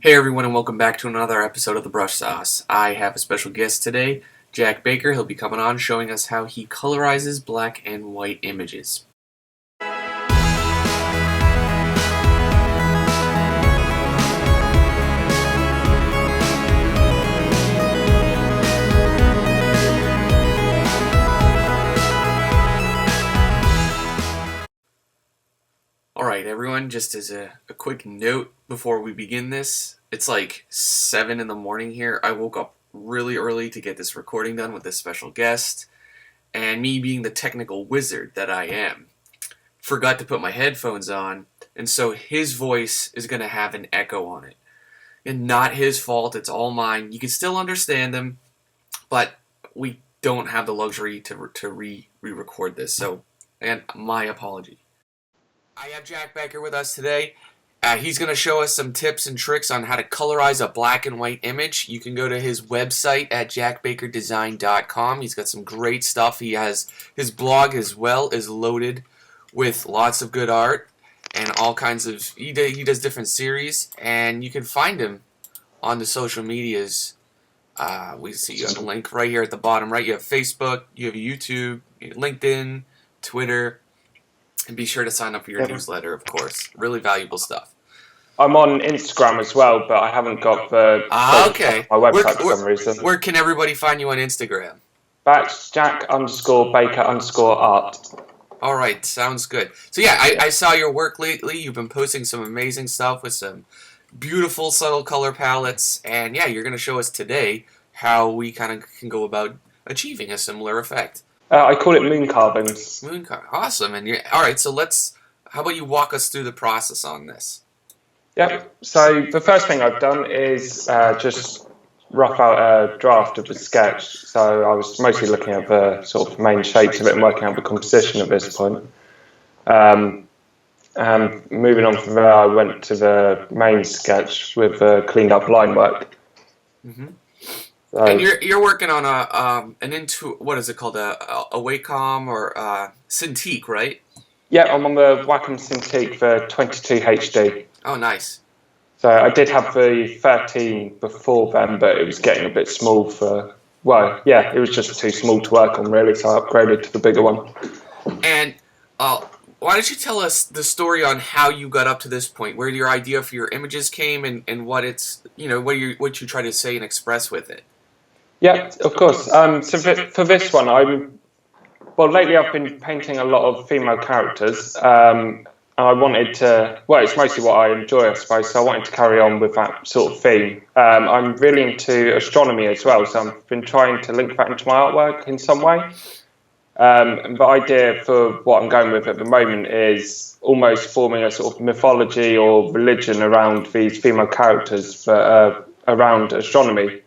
Hey everyone, and welcome back to another episode of The Brush Sauce. I have a special guest today, Jack Baker. He'll be coming on showing us how he colorizes black and white images. Alright everyone, just as a quick note before we begin this, it's like 7 in the morning here. I woke up really early to get this recording done with this special guest, and me being the technical wizard that I am, forgot to put my headphones on, and so his voice is going to have an echo on it. And not his fault, it's all mine. You can still understand him, but we don't have the luxury to re-record this, so and my apology. I have Jack Baker with us today. He's going to show us some tips and tricks on how to colorize a black and white image. You can go to his website at jackbakerdesign.com. He's got some great stuff. He has his blog as well is loaded with lots of good art and all kinds of... He does different series, and you can find him on the social medias. We see you have a link right here at the bottom right. You have Facebook, you have YouTube, LinkedIn, Twitter. And be sure to sign up for your newsletter, of course. Really valuable stuff. I'm on Instagram as well, but I haven't got the okay. my website for some reason. Where can everybody find you on Instagram? That's Jack_Baker_art. All right, sounds good. So yeah, I saw your work lately. You've been posting some amazing stuff with some beautiful, subtle color palettes. And yeah, you're going to show us today how we kind of can go about achieving a similar effect. I call it moon carvings. Moon carving, awesome. And all right, so how about you walk us through the process on this? Yep. So the first thing I've done is just rough out a draft of the sketch. So I was mostly looking at the sort of main shapes of it and working out the composition at this point. And moving on from there, I went to the main sketch with cleaned up line work. Mm-hmm. And you're working on what is it called, a Wacom or Cintiq, right? Yeah, I'm on the Wacom Cintiq for 22 HD. Oh, nice. So I did have the 13 before then, but it was getting a bit small it was just too small to work on really, so I upgraded to the bigger one. And why don't you tell us the story on how you got up to this point, where your idea for your images came, and what it's, what you try to say and express with it. Yeah, of course. So for this one, lately I've been painting a lot of female characters, and I wanted to, it's mostly what I enjoy, I suppose, so I wanted to carry on with that sort of theme. I'm really into astronomy as well, so I've been trying to link that into my artwork in some way. The idea for what I'm going with at the moment is almost forming a sort of mythology or religion around these female characters, but around astronomy.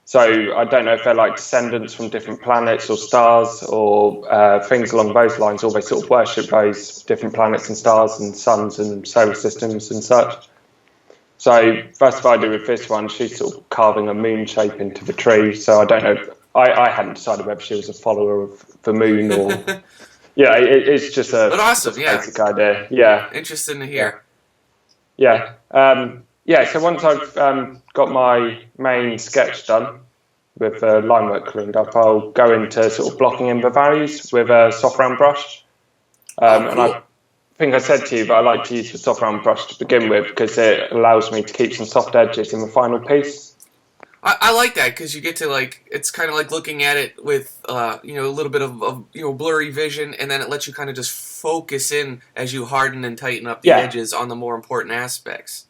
So I don't know if they're like descendants from different planets or stars or things along those lines, or they sort of worship those different planets and stars and suns and solar systems and such. So first I do with this one, she's sort of carving a moon shape into the tree. So I don't know, I hadn't decided whether she was a follower of the moon or... Yeah, it's just a basic idea. Yeah. Interesting to hear. Yeah. So once I've got my main sketch done with line work cleaned up, I'll go into sort of blocking in the values with a soft round brush. Cool. And I think I said to you, but I like to use the soft round brush to begin with because it allows me to keep some soft edges in the final piece. I like that because you get to it's kind of like looking at it with a little bit of blurry vision, and then it lets you kind of just focus in as you harden and tighten up the edges on the more important aspects.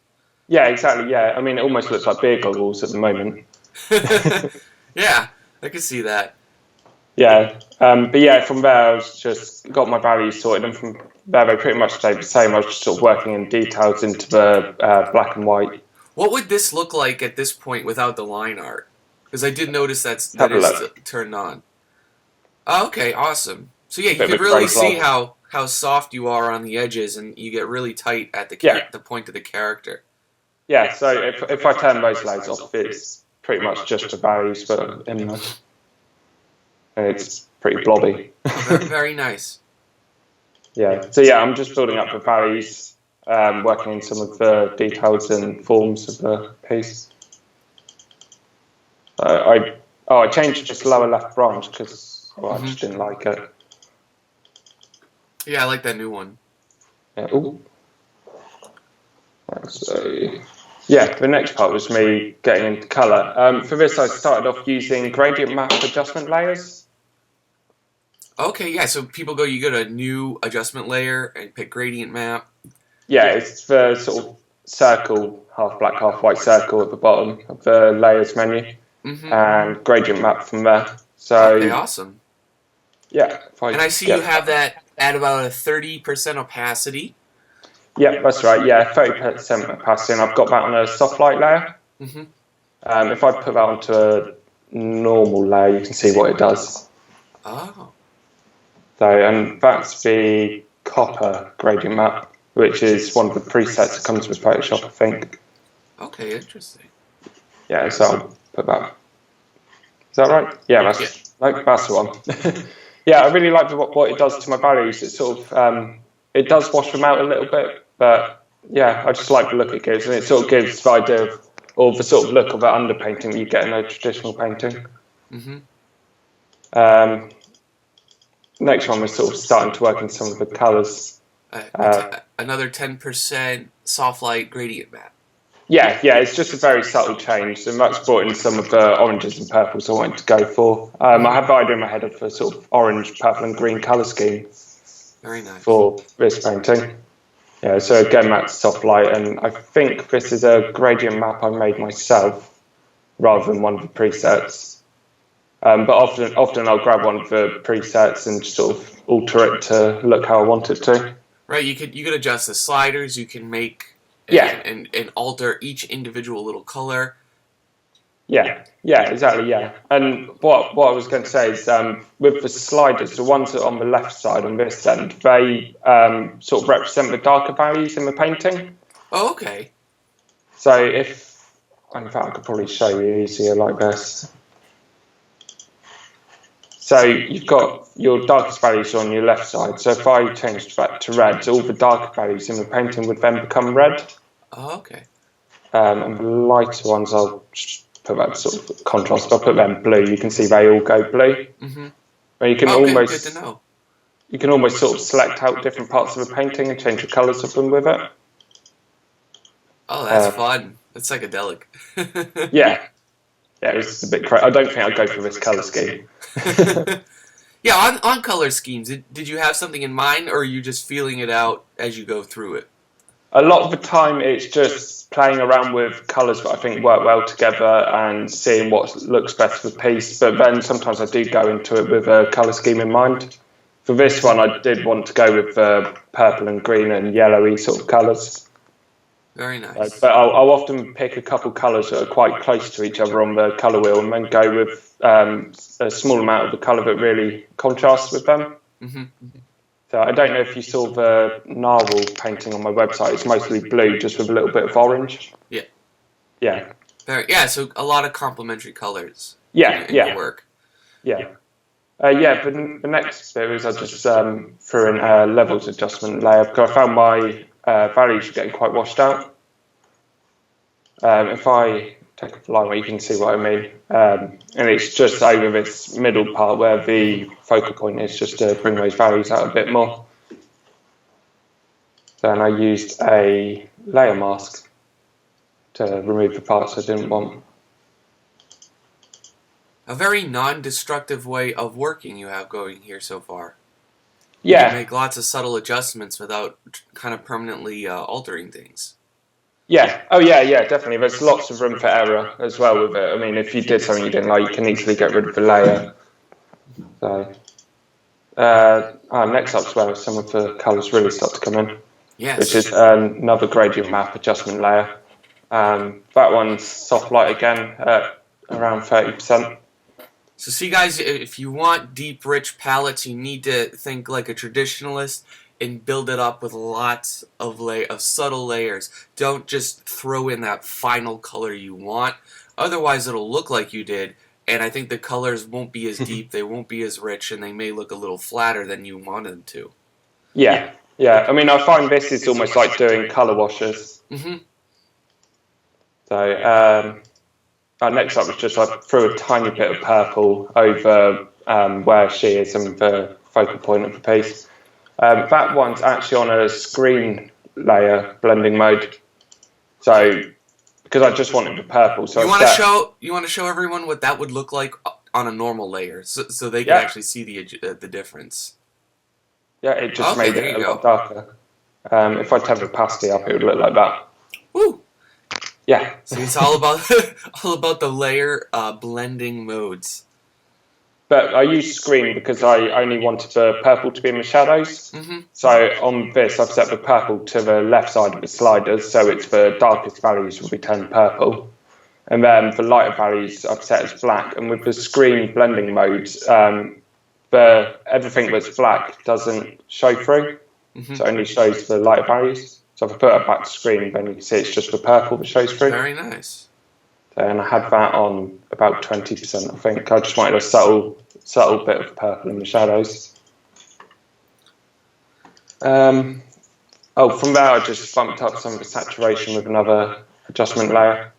Yeah, exactly. Yeah, I mean, it almost looks like beer goggles at the moment. Yeah, I can see that. Yeah, but yeah, from there I was just got my values sorted, and from there they pretty much stayed the same. I was just sort of working in details into the black and white. What would this look like at this point without the line art? Because I did notice that is turned on. Oh, okay, awesome. So yeah, you can really see how soft you are on the edges, and you get really tight at the point of the character. Yeah, so if I turn those layers off, it's pretty much just the values, but anyway. And it's pretty blobby. Very nice. Yeah, so yeah, I'm just building up the values, working in some of the details and forms of the piece. I changed this lower left branch because I just didn't like it. Yeah, I like that new one. Yeah. So, yeah, the next part was me getting into colour. For this, I started off using gradient map adjustment layers. Okay, yeah, so you go to a new adjustment layer and pick gradient map. Yeah, it's the sort of circle, half black, half white circle at the bottom of the layers menu, and gradient map from there. So, okay, awesome. Yeah. And I see you have that at about a 30% opacity. Yeah, that's right. Yeah, 30% opacity, and I've got that on a soft light layer. If I put that onto a normal layer, you can see what it does. Oh. So, and that's the copper gradient map, which is one of the presets that comes with Photoshop, I think. Okay, interesting. Yeah, so I'll put that. Is that right? Yeah, that's the one. Yeah, I really like what it does to my values. It sort of it does wash them out a little bit, but yeah, I just like the look it gives, and it sort of gives the idea of, or the sort of look of that underpainting that you get in a traditional painting. Next one was sort of starting to work in some of the colours. Another 10% soft light gradient map. Yeah, it's just a very subtle change, and that's brought in some of the oranges and purples I wanted to go for. I have the idea in my head of a sort of orange, purple, and green colour scheme. Very nice. For this painting. Yeah, so again, that's soft light, and I think this is a gradient map I made myself rather than one of the presets. But often I'll grab one of the presets and just sort of alter it to look how I want it to. Right, you could adjust the sliders, you can make and alter each individual little color. Yeah, exactly, yeah. And what I was going to say is with the sliders, the ones that are on the left side on this end, they sort of represent the darker values in the painting. Oh, okay. So in fact, I could probably show you easier like this. So you've got your darkest values on your left side. So if I changed that to red, all the darker values in the painting would then become red. Oh, okay. And the lighter ones, I'll put that sort of contrast. I'll put them blue. You can see they all go blue. And you can good to know. You can almost sort of select out different parts of a painting and change the colours of them with it. Oh, that's fun. That's psychedelic. Yeah, it's a bit crazy. I don't think I'd go for this colour scheme. Yeah, on color schemes, did you have something in mind, or are you just feeling it out as you go through it? A lot of the time, it's just playing around with colours that I think work well together and seeing what looks best for the piece. But then sometimes I do go into it with a colour scheme in mind. For this one, I did want to go with purple and green and yellowy sort of colours. Very nice. But I'll often pick a couple colours that are quite close to each other on the colour wheel and then go with a small amount of the colour that really contrasts with them. So I don't know if you saw the narwhal painting on my website. It's mostly blue, just with a little bit of orange. Yeah. So a lot of complementary colors. In your work. But the next bit is I just threw in a levels adjustment layer because I found my values were getting quite washed out. If I take a line where you can see what I mean, and it's just over this middle part where the focal point is, just to bring those values out a bit more. Then I used a layer mask to remove the parts I didn't want. A very non-destructive way of working you have going here so far. Yeah. You can make lots of subtle adjustments without kind of permanently altering things. Yeah. Oh, yeah, definitely. There's lots of room for error as well with it. I mean, if you did something you didn't like, you can easily get rid of the layer. So, next up's where some of the colours really start to come in. Yes. Which is another gradient map adjustment layer. That one's soft light again at around 30%. So see guys, if you want deep, rich palettes, you need to think like a traditionalist and build it up with lots of subtle layers. Don't just throw in that final color you want. Otherwise, it'll look like you did, and I think the colors won't be as deep, they won't be as rich, and they may look a little flatter than you want them to. Yeah, Yeah, I mean, I find this is almost like doing colour washes. Mm-hmm. So next up was just I threw a tiny bit of purple over where she is and the focal point of the piece. That one's actually on a screen layer blending mode. So because I just wanted the purple, so You want to show everyone what that would look like on a normal layer, so they can actually see the difference. Yeah, it just Okay, made there it you a lot go. darker. If I turn the opacity up, it would look like that. Woo! Yeah. See, it's all about all about the layer blending modes. But I used screen because I only wanted the purple to be in the shadows. Mm-hmm. So on this, I've set the purple to the left side of the sliders, so it's the darkest values will be turned purple. And then the lighter values I've set as black. And with the screen blending mode, everything that's black doesn't show through. Mm-hmm. So it only shows the lighter values. So if I put it back to screen, then you can see it's just the purple that shows through. Very nice. And I had that on about 20%, I think. I just wanted a subtle bit of purple in the shadows. From there, I just bumped up some of the saturation with another adjustment layer.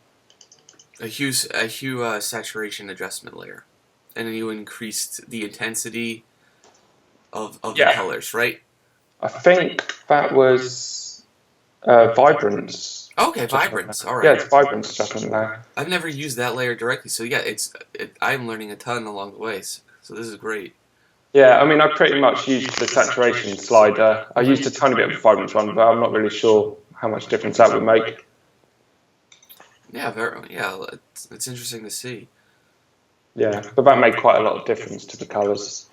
A hue saturation adjustment layer, and then you increased the intensity of the colors, right? I think that was vibrance. Okay, vibrance. All right. Yeah, it's vibrance adjustment layer. I've never used that layer directly, so yeah, I'm learning a ton along the way. So this is great. Yeah, I mean, I pretty much used the saturation slider. I used a tiny bit of the vibrance one, but I'm not really sure how much difference that would make. Yeah, it's interesting to see. Yeah, but that made quite a lot of difference to the colours.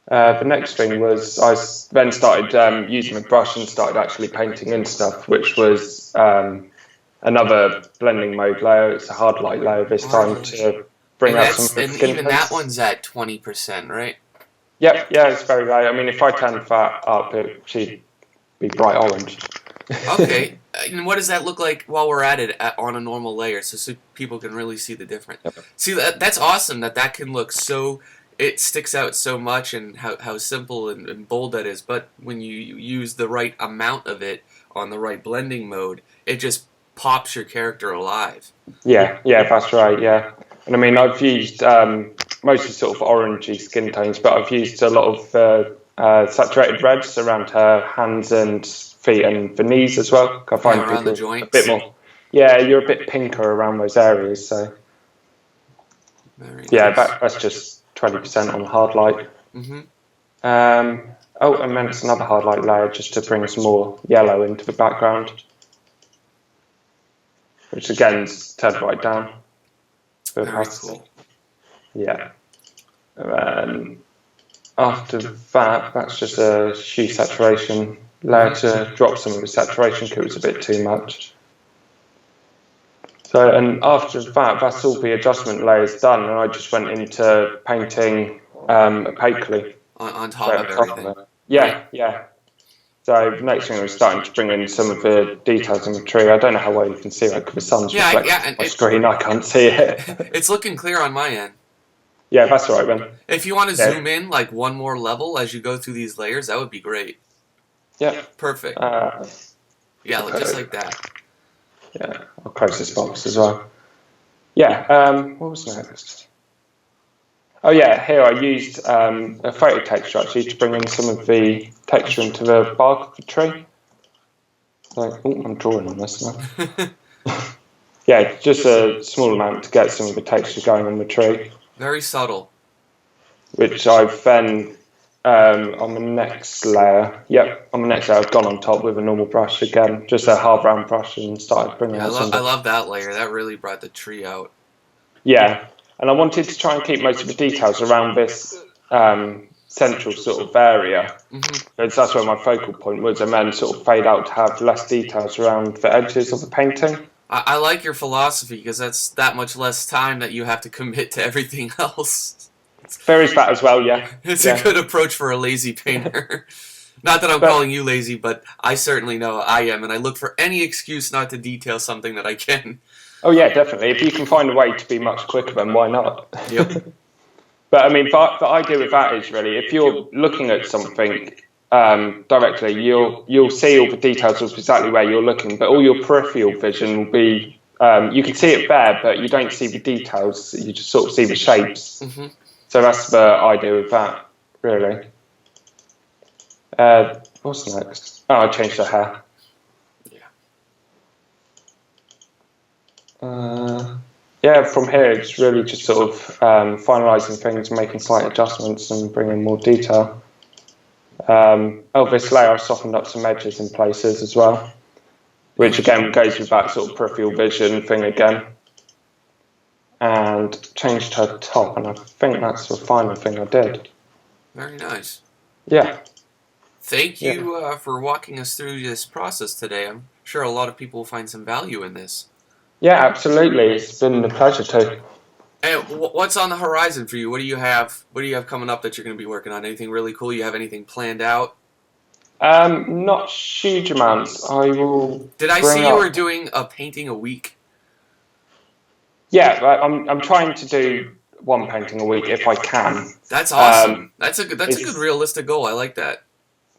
The next thing was I then started using a brush and started actually painting in stuff, which was another blending mode layer. It's a hard light layer this time to bring out some and skin even tones. that one's at 20%, right? Yep, yeah, it's very light. I mean, if I turned that up, it should be bright orange. Okay, and what does that look like while we're at it on a normal layer, so people can really see the difference? Yep. See, that's awesome that can look so. It sticks out so much, and how simple and bold that is. But when you use the right amount of it on the right blending mode, it just pops your character alive. Yeah, that's right. Yeah, and I mean, I've used mostly sort of orangey skin tones, but I've used a lot of saturated reds around her hands and feet and the knees as well. I find around the joints. A bit more. Yeah, you're a bit pinker around those areas. So very nice. That's just 20% on hard light. Mm-hmm. And then it's another hard light layer just to bring some more yellow into the background, which again is turned right down. Very cool. Yeah. And after that, that's just a hue saturation layer to drop some of the saturation because it was a bit too much. So, and after that, that's all the adjustment layers done, and I just went into painting opaquely. On top of everything. Yeah. So the next thing was starting to bring in some of the details in the tree. I don't know how well you can see it because the sun's reflecting on my screen. I can't see it. It's looking clear on my end. Yeah, that's all right, Ben. If you want to zoom in like one more level as you go through these layers, that would be great. Yeah. Perfect. Just like that. Yeah, I'll close this box as well. Yeah, what was next? Oh yeah, here I used a photo texture actually to bring in some of the texture into the bark of the tree. I'm drawing on this now. Yeah, just a small amount to get some of the texture going on the tree. Very subtle. Which I've then, on the next layer, I've gone on top with a normal brush again, just a hard brown brush, and started bringing out some. I love that layer. That really brought the tree out. Yeah, and I wanted to try and keep most of the details around this central sort of area, because that's where my focal point was, and then sort of fade out to have less details around the edges of the painting. I like your philosophy because that's that much less time that you have to commit to everything else. There is that as well, yeah. It's a good approach for a lazy painter. Not that I'm calling you lazy, but I certainly know I am, and I look for any excuse not to detail something that I can. Oh yeah, definitely. If you can find a way to be much quicker, then why not? Yep. But I mean, the idea with that is really, if you're looking at something, directly, you'll see all the details of exactly where you're looking, but all your peripheral vision will be, you can see it there, but you don't see the details. You just sort of see the shapes. Mm-hmm. So that's the idea with that, really. What's next? Oh, I changed the hair. Yeah, from here it's really just sort of finalising things, making slight adjustments and bringing more detail. This layer I softened up some edges in places as well, which again goes with that sort of peripheral vision thing again. And changed her top, and I think that's the final thing I did. Very nice. Yeah. Thank you for walking us through this process today. I'm sure a lot of people will find some value in this. Yeah, absolutely. It's been a pleasure too. Hey, what's on the horizon for you? What do you have? What do you have coming up that you're going to be working on? Anything really cool? You have anything planned out? Not huge amounts. I will. Did I see you were doing a painting a week? Yeah, I'm trying to do one painting a week if I can. That's awesome. That's a good realistic goal. I like that.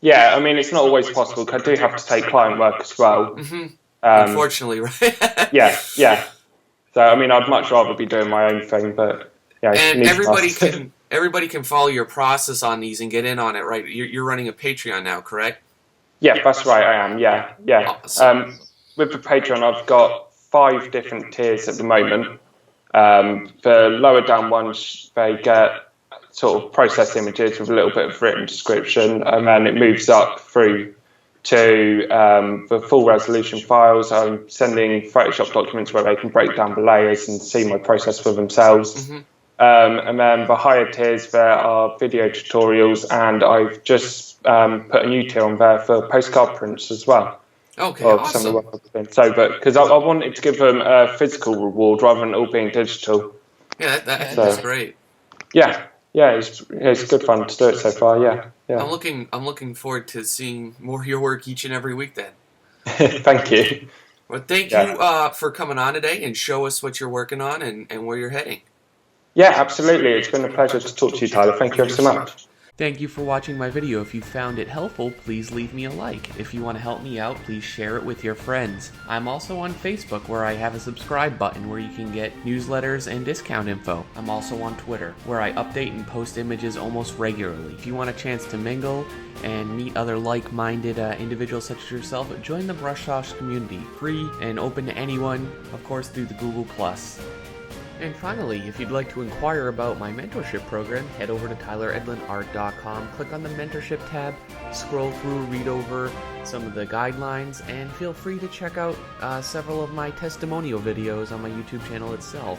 Yeah, I mean it's not always possible because I do have to take client work as well. Mm-hmm. Unfortunately, right? yeah. So I mean I'd much rather be doing my own thing, but yeah. And everybody can follow your process on these and get in on it, right? You're running a Patreon now, correct? Yeah, that's right. I am. Yeah. Awesome. With the Patreon, I've got 5 different tiers at the moment. The lower down ones, they get sort of processed images with a little bit of written description, and then it moves up through to the full resolution files. I'm sending Photoshop documents where they can break down the layers and see my process for themselves. Mm-hmm. And then the higher tiers, there are video tutorials, and I've just put a new tier on there for postcard prints as well. Okay, awesome. Because I wanted to give them a physical reward rather than it all being digital. Yeah, that's great. Yeah, it's good fun to do it so far. Yeah. I'm looking forward to seeing more of your work each and every week then. Thank you. Well, thank you for coming on today and show us what you're working on and where you're heading. Yeah, absolutely. It's been a pleasure to talk to you, Tyler. Thank you ever so much. Thank you for watching my video. If you found it helpful, please leave me a like. If you want to help me out, please share it with your friends. I'm also on Facebook, where I have a subscribe button where you can get newsletters and discount info. I'm also on Twitter, where I update and post images almost regularly. If you want a chance to mingle and meet other like-minded individuals such as yourself, join the Brushtosh community. Free and open to anyone, of course through the Google+. And finally, if you'd like to inquire about my mentorship program, head over to tyleredlinart.com, click on the mentorship tab, scroll through, read over some of the guidelines, and feel free to check out several of my testimonial videos on my YouTube channel itself.